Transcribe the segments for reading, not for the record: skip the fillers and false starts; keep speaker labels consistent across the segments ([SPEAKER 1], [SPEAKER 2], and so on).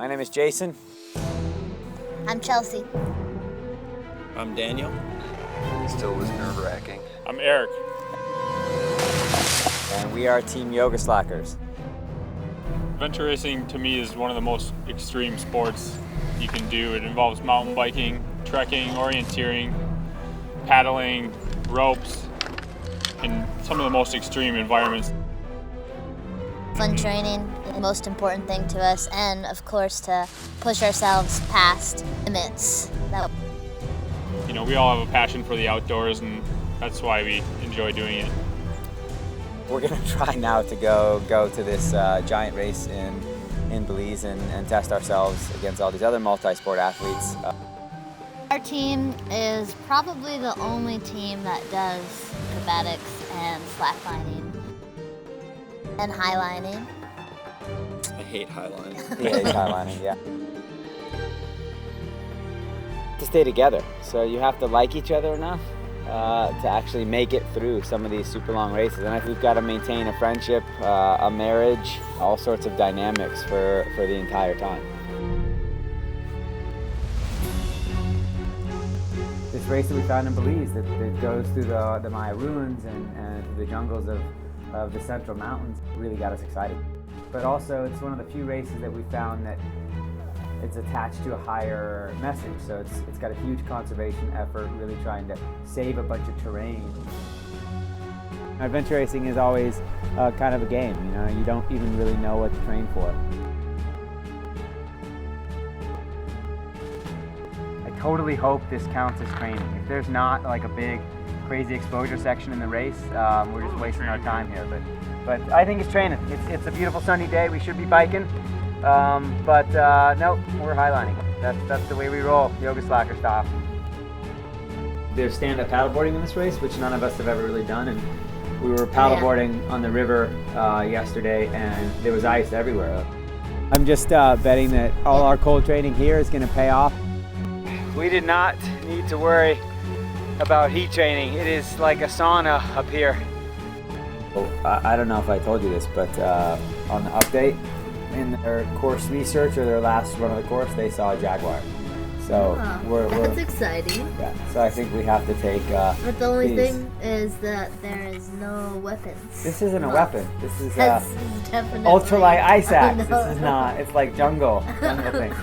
[SPEAKER 1] My name is Jason.
[SPEAKER 2] I'm Chelsea.
[SPEAKER 3] I'm Daniel.
[SPEAKER 4] Still was nerve-wracking.
[SPEAKER 5] I'm Eric.
[SPEAKER 1] And we are Team YogaSlackers.
[SPEAKER 5] Adventure racing to me is one of the most extreme sports you can do. It involves mountain biking, trekking, orienteering, paddling, ropes, in some of the most extreme environments.
[SPEAKER 2] Fun training, the most important thing to us, and of course to push ourselves past limits.
[SPEAKER 5] You know, we all have a passion for the outdoors, and that's why we enjoy doing it.
[SPEAKER 1] We're gonna try now to go to this giant race in Belize and test ourselves against all these other multi-sport athletes.
[SPEAKER 2] Our team is probably the only team that does acrobatics and slacklining and highlining.
[SPEAKER 3] I hate highlining.
[SPEAKER 1] Yeah, he's highlining, yeah. To stay together, so you have to like each other enough to actually make it through some of these super long races. And I think we've got to maintain a friendship, a marriage, all sorts of dynamics for the entire time. This race that we found in Belize that goes through the Maya ruins and through the jungles of the Central Mountains really got us excited. But also it's one of the few races that we found that it's attached to a higher message. So it's got a huge conservation effort, really trying to save a bunch of terrain. Adventure racing is always kind of a game, you know, you don't even really know what to train for. I totally hope this counts as training. If there's not like a big crazy exposure section in the race, we're just wasting our time here. But I think it's training. It's a beautiful sunny day. We should be biking. No, we're highlining. That's the way we roll, YogaSlacker style. There's stand-up paddleboarding in this race, which none of us have ever really done, and we were paddleboarding on the river yesterday, and there was ice everywhere. I'm just betting that all our cold training here is going to pay off. We did not need to worry about heat training. It is like a sauna up here. Well, I don't know if I told you this, but on the update, in their course research or their last run of the course, they saw a jaguar. So
[SPEAKER 2] that's exciting.
[SPEAKER 1] Yeah. So I think we have to take.
[SPEAKER 2] But the only thing is that there is no weapons.
[SPEAKER 1] This isn't a weapon. This is
[SPEAKER 2] definitely
[SPEAKER 1] ultralight ice axe. This is not. It's like jungle thing.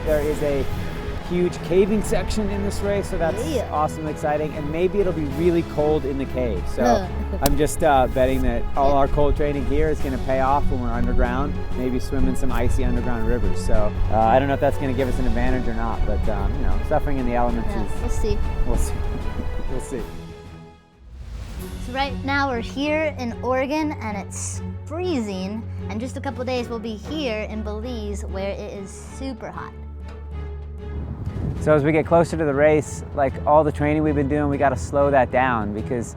[SPEAKER 1] There is a huge caving section in this race, so that's awesome, exciting, and maybe it'll be really cold in the cave. So I'm just betting that all our cold training here is going to pay off when we're underground, maybe swim in some icy underground rivers. So I don't know if that's going to give us an advantage or not, but you know, suffering in the elements is.
[SPEAKER 2] We'll see.
[SPEAKER 1] We'll see. We'll see.
[SPEAKER 2] So right now we're here in Oregon and it's freezing, and just a couple days we'll be here in Belize where it is super hot.
[SPEAKER 1] So as we get closer to the race, like all the training we've been doing, we got to slow that down, because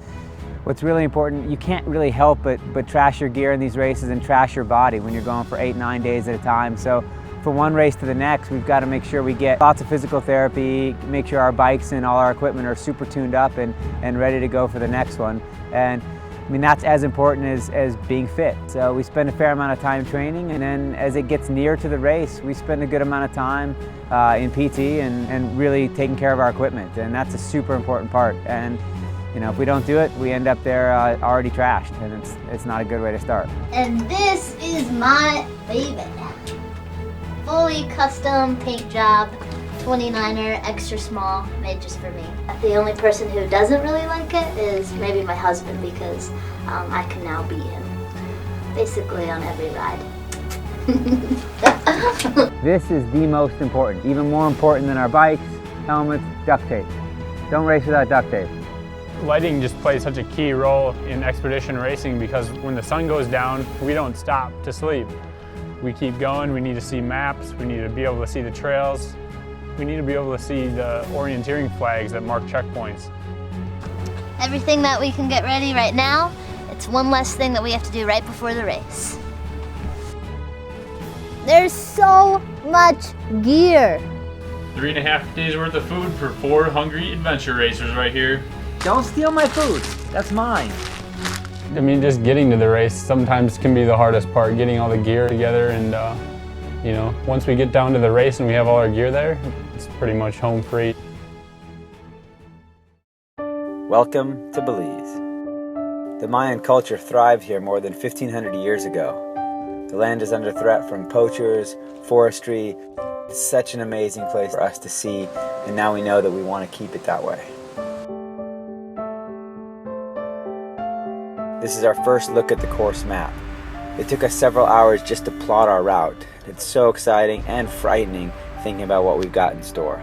[SPEAKER 1] what's really important, you can't really help but trash your gear in these races and trash your body when you're going for 8-9 days at a time. So from one race to the next, we've got to make sure we get lots of physical therapy, make sure our bikes and all our equipment are super tuned up and ready to go for the next one. And I mean, that's as important as being fit. So we spend a fair amount of time training, and then as it gets near to the race, we spend a good amount of time in PT and really taking care of our equipment. And that's a super important part. And you know, if we don't do it, we end up there already trashed, and it's not a good way to start.
[SPEAKER 2] And this is my baby. Fully custom paint job, 29er, extra small, made just for me. The only person who doesn't really like it is maybe my husband, because I can now beat him basically on every ride.
[SPEAKER 1] This is the most important, even more important than our bikes, helmets, duct tape. Don't race without duct tape.
[SPEAKER 5] Lighting just plays such a key role in expedition racing, because when the sun goes down, we don't stop to sleep. We keep going. We need to see maps. We need to be able to see the trails. We need to be able to see the orienteering flags that mark checkpoints.
[SPEAKER 2] Everything that we can get ready right now, it's one less thing that we have to do right before the race. There's so much gear.
[SPEAKER 5] 3.5 days worth of food for 4 hungry adventure racers right here.
[SPEAKER 1] Don't steal my food. That's mine.
[SPEAKER 5] I mean, just getting to the race sometimes can be the hardest part, getting all the gear together and You know, once we get down to the race and we have all our gear there, it's pretty much home free.
[SPEAKER 1] Welcome to Belize. The Mayan culture thrived here more than 1,500 years ago. The land is under threat from poachers, forestry. It's such an amazing place for us to see, and now we know that we want to keep it that way. This is our first look at the course map. It took us several hours just to plot our route. It's so exciting and frightening thinking about what we've got in store.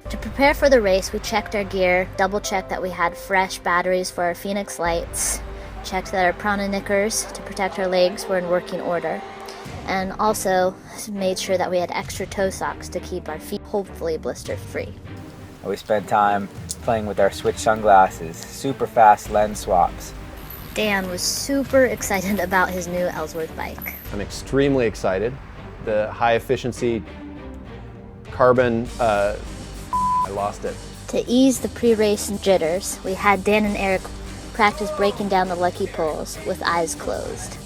[SPEAKER 2] To prepare for the race, we checked our gear, double-checked that we had fresh batteries for our Phoenix lights, checked that our prana knickers to protect our legs were in working order, and also made sure that we had extra toe socks to keep our feet hopefully blister-free.
[SPEAKER 1] We spent time playing with our switch sunglasses, super fast lens swaps.
[SPEAKER 2] Dan was super excited about his new Ellsworth bike.
[SPEAKER 6] I'm extremely excited. The high efficiency carbon, I lost it.
[SPEAKER 2] To ease the pre-race jitters, we had Dan and Eric practice breaking down the lucky poles with eyes closed.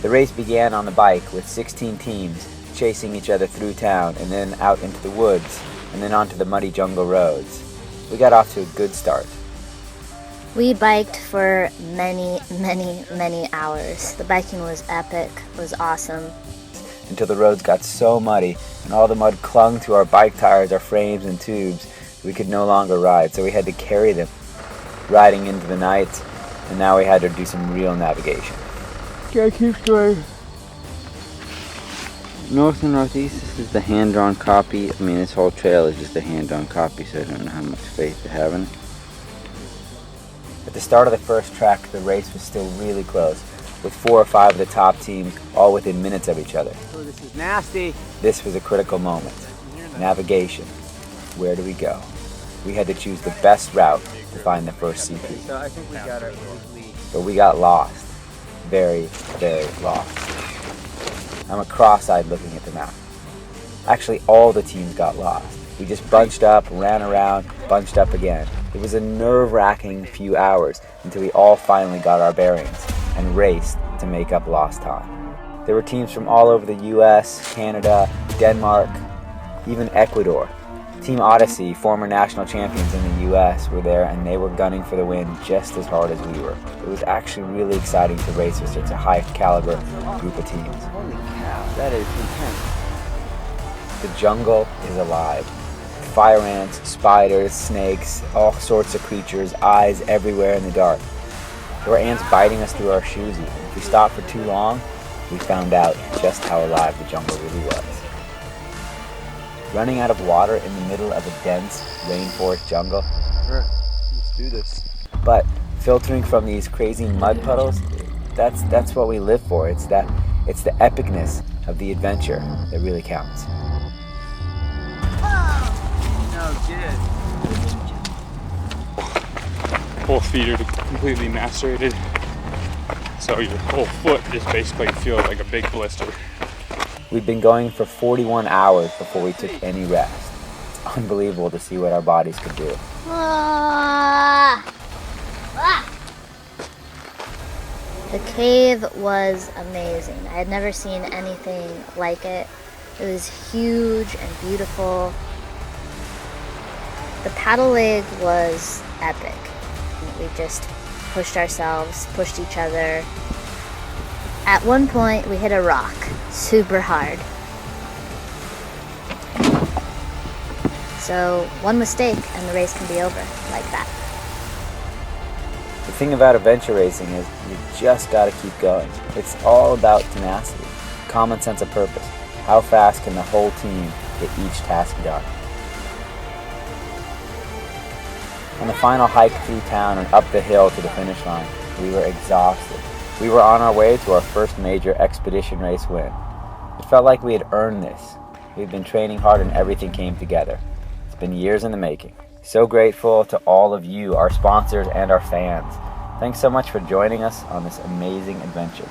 [SPEAKER 1] The race began on the bike with 16 teams chasing each other through town and then out into the woods and then onto the muddy jungle roads. We got off to a good start.
[SPEAKER 2] We biked for many hours. The biking was epic, it was awesome.
[SPEAKER 1] Until the roads got so muddy and all the mud clung to our bike tires, our frames and tubes, we could no longer ride, so we had to carry them, riding into the night, and now we had to do some real navigation. Gotta keep going. North and northeast, this is the hand-drawn copy. I mean, this whole trail is just a hand-drawn copy, so I don't know how much faith to have in it. At the start of the first track, the race was still really close, with 4 or 5 of the top teams all within minutes of each other. Oh, this is nasty. This was a critical moment. Navigation. Where do we go? We had to choose the best route to find the first CP. So I think we got our lead. But we got lost. Very lost. I'm cross-eyed looking at the map. Actually, all the teams got lost. We just bunched up, ran around, bunched up again. It was a nerve-wracking few hours until we all finally got our bearings and raced to make up lost time. There were teams from all over the US, Canada, Denmark, even Ecuador. Team Odyssey, former national champions in the US, were there, and they were gunning for the win just as hard as we were. It was actually really exciting to race with such a high caliber group of teams. Holy cow, that is intense. The jungle is alive. Fire ants, spiders, snakes, all sorts of creatures, eyes everywhere in the dark. There were ants biting us through our shoes even. If we stopped for too long, we found out just how alive the jungle really was. Running out of water in the middle of a dense rainforest jungle.
[SPEAKER 4] Sure, let's do this.
[SPEAKER 1] But filtering from these crazy mud puddles, that's what we live for. It's the epicness of the adventure that really counts.
[SPEAKER 5] Both feet are completely macerated, so your whole foot just basically feels like a big blister.
[SPEAKER 1] We'd been going for 41 hours before we took any rest. It's unbelievable to see what our bodies could do.
[SPEAKER 2] The cave was amazing. I had never seen anything like it. It was huge and beautiful. The paddle leg was epic. We just pushed ourselves, pushed each other. At one point, we hit a rock super hard. So one mistake and the race can be over like that.
[SPEAKER 1] The thing about adventure racing is you just gotta keep going. It's all about tenacity, common sense of purpose. How fast can the whole team get each task done? On the final hike through town and up the hill to the finish line, we were exhausted. We were on our way to our first major expedition race win. It felt like we had earned this. We'd been training hard and everything came together. It's been years in the making. So grateful to all of you, our sponsors and our fans. Thanks so much for joining us on this amazing adventure.